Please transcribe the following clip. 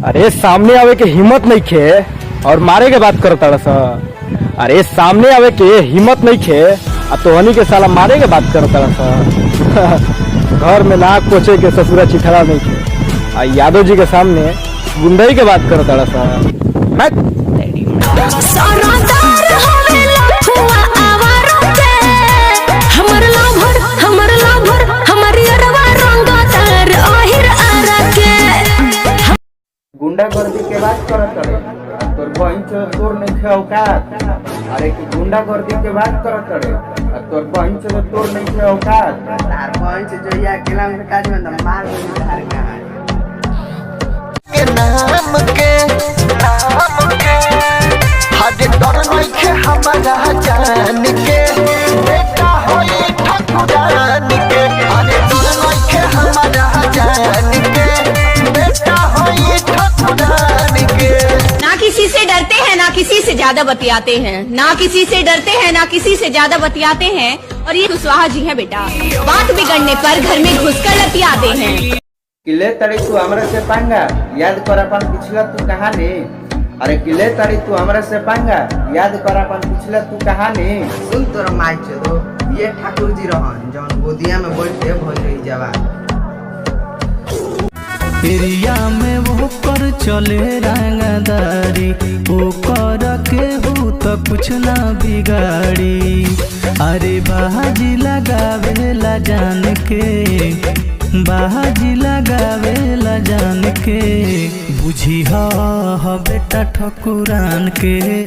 अरे सामने आवे के हिम्मत नहीं खे और मारे के बात करता सा। अरे सामने आवे के हिम्मत नहीं खे आ तोहनी के साला मारे के बात करता सा। घर में नाक पोछे के ससुरा चिथड़ा नहीं खे आ यादव जी के सामने गुंडई के बात करता सा। गुंडागर्दी के बात करत रहे तोर बहन से तोर नहीं खे औकात। अरे कि गुंडागर्दी के बात करत रहे तोर बहन से तोर नहीं खे औकात। तार बहन से जो या अकेला में काज में तो मार दे धार के नाम के हद डर नहीं खे हमारा जान के बेटा होई ठकुरान के। अरे डर नहीं खे हमारा जान के बेटा होई ठकुरान के। ना किसी से डरते हैं ना किसी से ज्यादा बतियाते हैं, ना किसी से डरते हैं ना किसी से ज्यादा बतियाते हैं। और ये कुशवाहा जी है बेटा, बात बिगड़ने पर घर में घुसकर लतियाते हैं। किले तड़ी तू हमरा से पंगा याद कर अपन पिछला तू कहानी। अरे किले तड़ी तू हमरा से पंगा याद कर अपन पिछला तू कहानी। सुन तोर माई चलो ये ठाकुर जी रहन जौन गोदिया में बैठ के भोज रही जवान। एरिया में वो कर चले रंगदारी वो कर के हो तो कुछ ना बिगाड़ी। अरे बाजी लगावेला जान के बाजी लगावेला जान के बुझी हा बेटा ठकुरान के।